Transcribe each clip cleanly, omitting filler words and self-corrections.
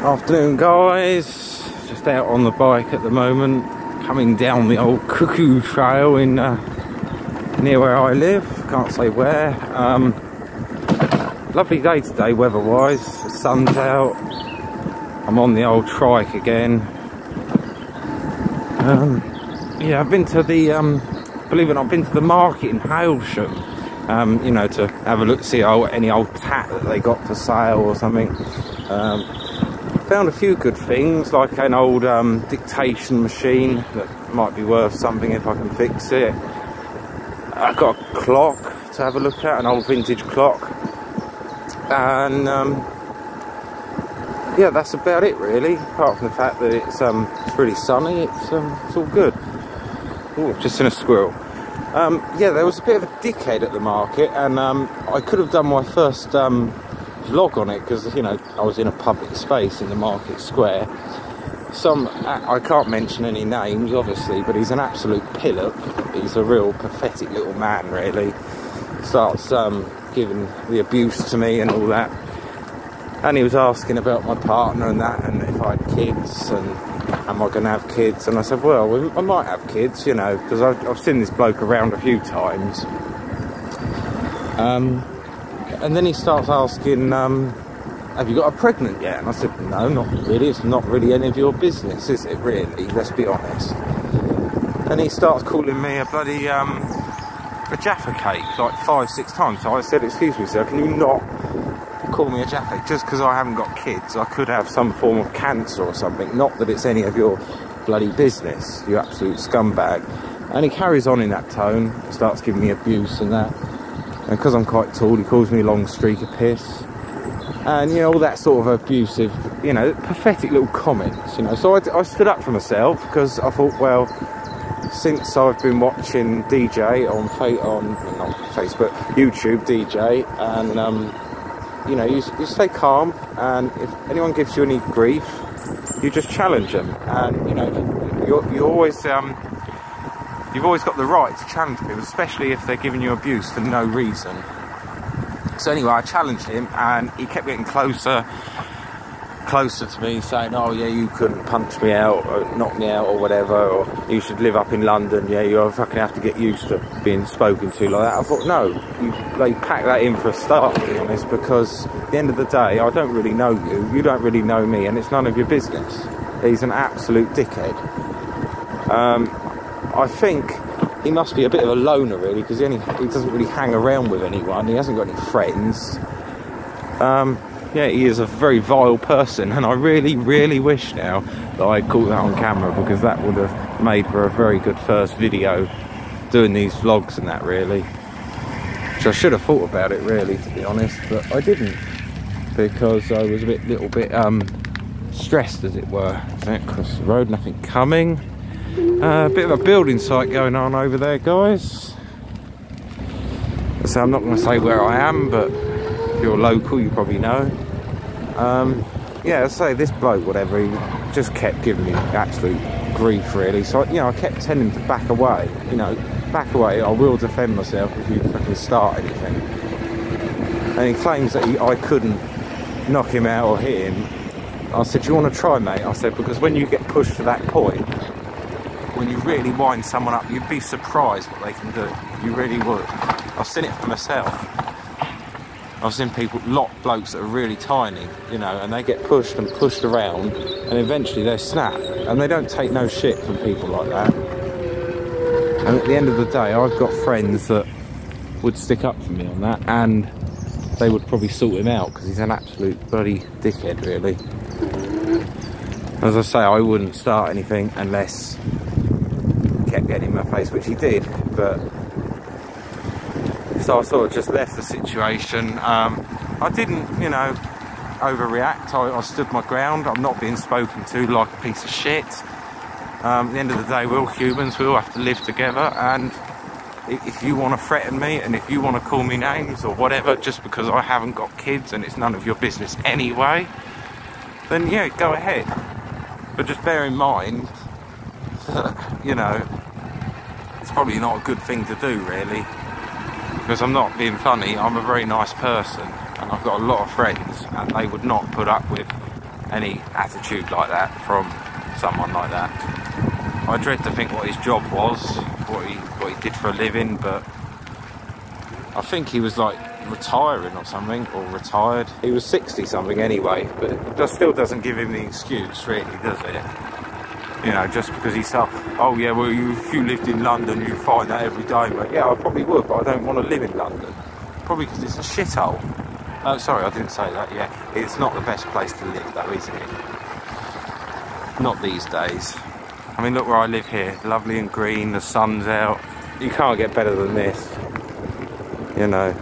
Afternoon guys, just out on the bike at the moment, coming down the old Cuckoo Trail in near where I live, can't say where. Lovely day today weather wise, the sun's out, I'm on the old trike again. Yeah, I've been to the, believe it or not, I've been to the market in Hailsham, you know, to have a look, see any old tat that they got for sale or something. Found a few good things, like an old dictation machine that might be worth something if I can fix it. I got a clock to have a look at, an old vintage clock, and yeah, that's about it really. Apart from the fact that it's really sunny, it's all good. Oh, just seen a squirrel. Yeah, there was a bit of a dickhead at the market, and I could have done my first vlog on it because, you know, I was in a public space in the market square. I can't mention any names obviously, but he's an absolute pillock. He's a real pathetic little man really. Starts giving the abuse to me and all that, and he was asking about my partner and that, and if I had kids, and am I going to have kids, and I said, well, I might have kids, you know, because I've seen this bloke around a few times. And then he starts asking, have you got her pregnant yet? And I said, no, not really. It's not really any of your business, is it really? Let's be honest. And he starts calling me a bloody, a Jaffa cake, like 5-6 times. So I said, excuse me, sir, can you not call me a Jaffa cake? Just because I haven't got kids, I could have some form of cancer or something. Not that it's any of your bloody business, you absolute scumbag. And he carries on in that tone, starts giving me abuse and that. And because I'm quite tall, he calls me a long streak of piss. And, you know, all that sort of abusive, you know, pathetic little comments, you know. So I stood up for myself because I thought, well, since I've been watching DJ on not Facebook, YouTube, DJ, and, you know, you stay calm, and if anyone gives you any grief, you just challenge them. And, you know, you always... You've always got the right to challenge people, especially if they're giving you abuse for no reason. So anyway, I challenged him, and he kept getting closer to me, saying, oh yeah, you couldn't punch me out or knock me out or whatever, or you should live up in London, yeah, you fucking have to get used to being spoken to like that. I thought, no, they packed that in for a start, to be honest, because at the end of the day, I don't really know you, you don't really know me, and it's none of your business. He's an absolute dickhead. I think he must be a bit of a loner really, because he doesn't really hang around with anyone, he hasn't got any friends. Yeah, he is a very vile person, and I really, really wish now that I caught that on camera, because that would have made for a very good first video, doing these vlogs and that really. Which I should have thought about it really, to be honest, but I didn't, because I was a little bit stressed, as it were. Across the road, nothing coming. A bit of a building site going on over there, guys. So I'm not going to say where I am, but if you're local, you probably know. Yeah, I say this bloke, whatever, he just kept giving me absolute grief, really. So, you know, I kept telling him to back away. You know, back away, I will defend myself if you fucking start anything. And he claims that I couldn't knock him out or hit him. I said, do you want to try, mate? I said, because when you get pushed to that point, when you really wind someone up, you'd be surprised what they can do. You really would. I've seen it for myself. I've seen blokes that are really tiny, you know, and they get pushed and pushed around, and eventually they snap, and they don't take no shit from people like that. And at the end of the day, I've got friends that would stick up for me on that, and they would probably sort him out, because he's an absolute bloody dickhead, really. As I say, I wouldn't start anything unless kept getting in my face, which he did, but so I sort of just left the situation. I didn't, you know, overreact. I stood my ground. I'm not being spoken to like a piece of shit. At the end of the day, we're all humans, we all have to live together, and if you want to threaten me and if you want to call me names or whatever just because I haven't got kids and it's none of your business anyway, then yeah, go ahead. But just bear in mind that, you know, it's probably not a good thing to do really, because I'm not being funny, I'm a very nice person and I've got a lot of friends, and they would not put up with any attitude like that from someone like that. I dread to think what his job was, what he did for a living, but I think he was like retiring or something, or retired. He was 60 something anyway, but it still doesn't give him the excuse really, does it? You know, just because he's oh yeah, well if you lived in London you'd find that every day, mate. Yeah, I probably would, but I don't want to live in London. Probably because it's a shithole. Oh, sorry, I didn't say that. Yeah, it's not the best place to live though, is it? Not these days. I mean, look where I live here, lovely and green, the sun's out. You can't get better than this, you know.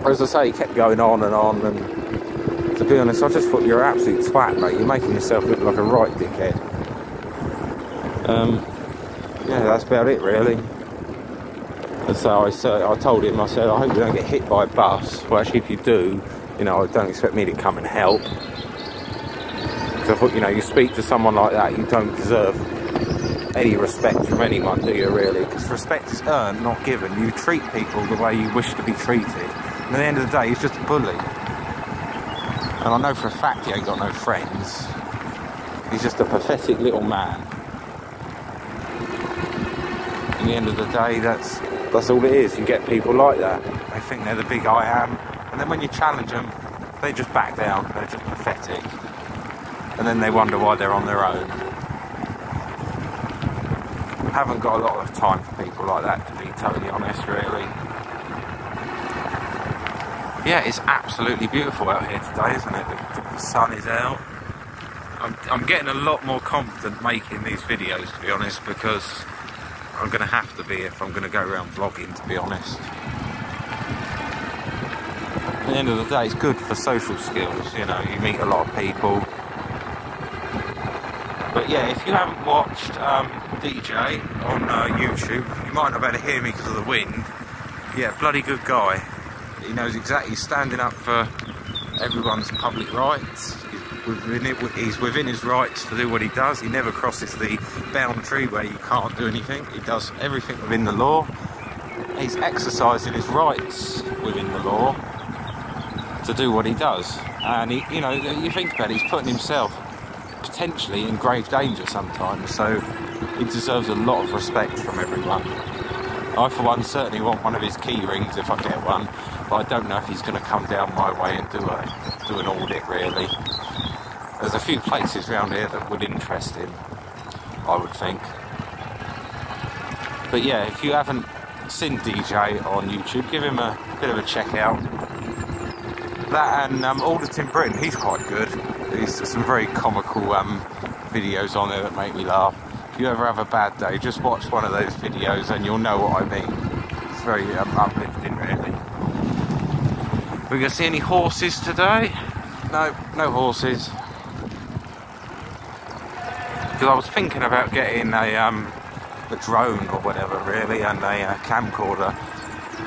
As I say, he kept going on, and to be honest, I just thought you're an absolute twat, mate. You're making yourself look like a right dickhead. Yeah, that's about it, really. And so I told him, I said, I hope you don't get hit by a bus. Well, actually, if you do, you know, don't expect me to come and help. Because I thought, you know, you speak to someone like that, you don't deserve any respect from anyone, do you, really? Because respect is earned, not given. You treat people the way you wish to be treated. And at the end of the day, he's just a bully. And I know for a fact he ain't got no friends. He's just a pathetic little man. At the end of the day, that's all it is. You get people like that. They think they're the big I am. And then when you challenge them, they just back down. They're just pathetic. And then they wonder why they're on their own. I haven't got a lot of time for people like that, to be totally honest, really. Yeah, it's absolutely beautiful out here today, isn't it? The sun is out. I'm getting a lot more confident making these videos, to be honest, because I'm going to have to be if I'm going to go around vlogging, to be honest. At the end of the day, it's good for social skills, you know, you meet a lot of people. But yeah, if you haven't watched DJ on YouTube, you might not be able to hear me because of the wind. Yeah, bloody good guy. He knows exactly, he's standing up for everyone's public rights. He's within his rights to do what he does. He never crosses the boundary where you can't do anything. He does everything within the law. He's exercising his rights within the law to do what he does. And he, you know, you think about it, he's putting himself potentially in grave danger sometimes. So he deserves a lot of respect from everyone. I, for one, certainly want one of his key rings if I get one, but I don't know if he's going to come down my way and do an audit, really. There's a few places around here that would interest him, I would think. But yeah, if you haven't seen DJ on YouTube, give him a bit of a check out. That and Alderton Britain, he's quite good. There's some very comical videos on there that make me laugh. If you ever have a bad day, just watch one of those videos and you'll know what I mean. It's very uplifting, really. We're going to see any horses today? No, no horses. Because I was thinking about getting a drone or whatever, really, and a camcorder.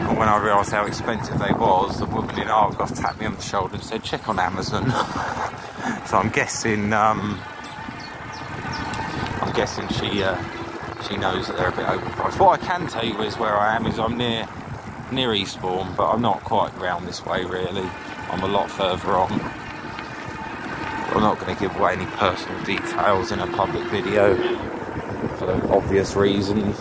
And when I realised how expensive they was, the woman in Argos tapped me on the shoulder and said, check on Amazon. So I'm guessing she knows that they're a bit overpriced. What I can tell you is where I am is I'm near Eastbourne, but I'm not quite round this way, really. I'm a lot further on. I'm not going to give away any personal details in a public video for obvious reasons.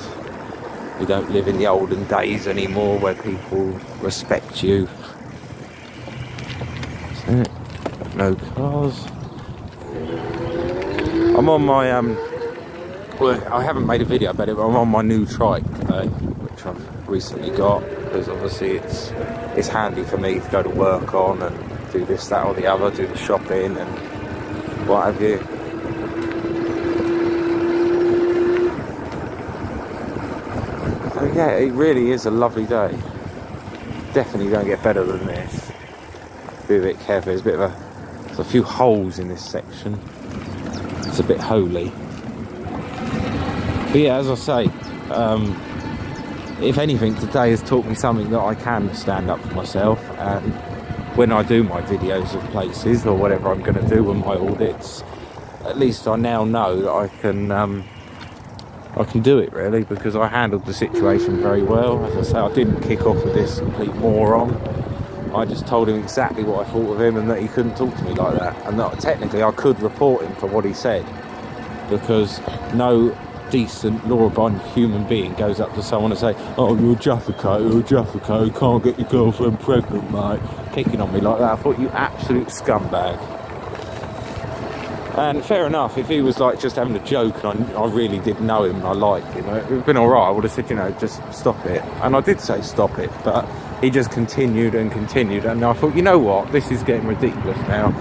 We don't live in the olden days anymore where people respect you. That's it. No cars. I'm on my well, I haven't made a video about it, but I'm on my new trike today, which I've recently got, because obviously it's handy for me to go to work on and do this, that or the other, do the shopping and what have you. So yeah, it really is a lovely day. Definitely don't get better than this. Be a bit careful, there's a few holes in this section. It's a bit holy. But yeah, as I say, if anything, today has taught me something that I can stand up for myself, and when I do my videos of places or whatever I'm going to do with my audits, at least I now know that I can do it, really, because I handled the situation very well. As I say, I didn't kick off with this complete moron. I just told him exactly what I thought of him and that he couldn't talk to me like that. And that technically I could report him for what he said, because no decent, law-abiding human being goes up to someone and say, oh, you're a Jaffa-coat, you can't get your girlfriend pregnant, mate. Picking on me like that. I thought, you absolute scumbag. And fair enough, if he was like just having a joke and I really did know him and I liked him, it would have been alright. I would have said, you know, just stop it. And I did say stop it, but he just continued and continued. And I thought, you know what, this is getting ridiculous now.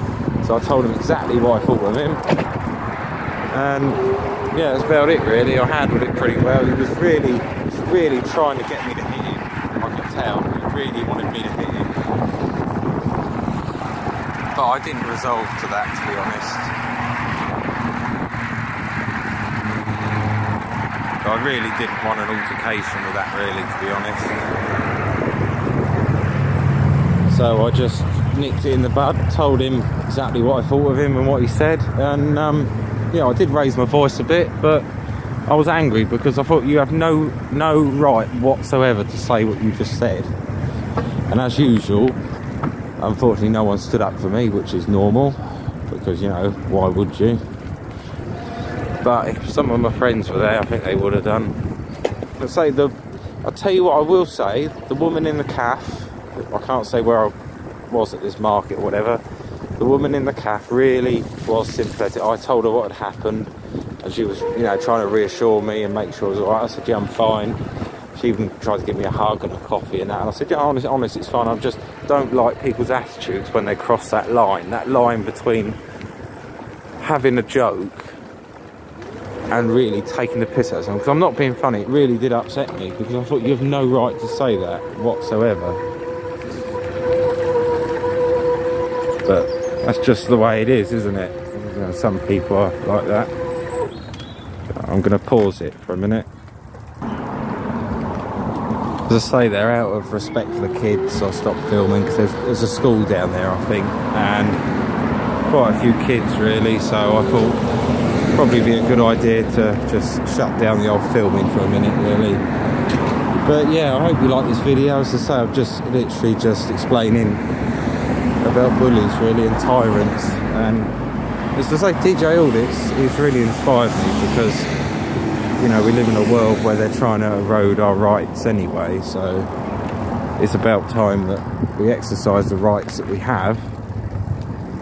So I told him exactly what I thought of him. And yeah, that's about it really. I handled it pretty well. He was really trying to get me to hit him. I could tell, he really wanted me to hit him. But I didn't resolve to that, to be honest. I really didn't want an altercation with that, really, to be honest. So I just nipped it in the bud, told him exactly what I thought of him and what he said, and yeah, I did raise my voice a bit, but I was angry because I thought, you have no right whatsoever to say what you just said. And as usual, unfortunately no one stood up for me, which is normal, because, you know, why would you? But if some of my friends were there, I think they would have done. I'll tell you what I will say, the woman in the cafe, I can't say where I was at this market or whatever, the woman in the cafe really was sympathetic. I told her what had happened, and she was, you know, trying to reassure me and make sure it was alright. I said, yeah, I'm fine. She even tried to give me a hug and a coffee and that, and I said, yeah, honest, it's fine. I just don't like people's attitudes when they cross that line between having a joke and really taking the piss out of someone. Because I'm not being funny, it really did upset me, because I thought, you have no right to say that whatsoever. But that's just the way it is, isn't it? You know, some people are like that. I'm going to pause it for a minute. As I say, they're out of respect for the kids, so I stopped filming, because there's a school down there, I think, and quite a few kids really, so I thought probably be a good idea to just shut down the old filming for a minute really. But yeah, I hope you like this video. As I say, I'm just literally just explaining about bullies really and tyrants, and as I say, TJ Aldis, he's really inspired me, because, you know, we live in a world where they're trying to erode our rights anyway, so it's about time that we exercise the rights that we have,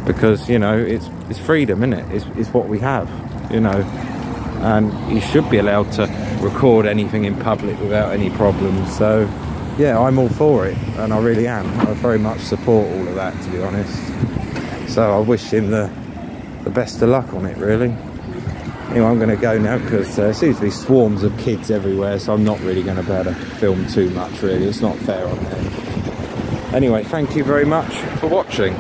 because, you know, it's freedom, isn't it? It's what we have, you know, and you should be allowed to record anything in public without any problems. So yeah, I'm all for it, and I really am. I very much support all of that, to be honest. So I wish him the best of luck on it, really. Anyway, I'm going to go now, because there seems to be swarms of kids everywhere, so I'm not really going to be able to film too much, really. It's not fair on them. Anyway, thank you very much for watching.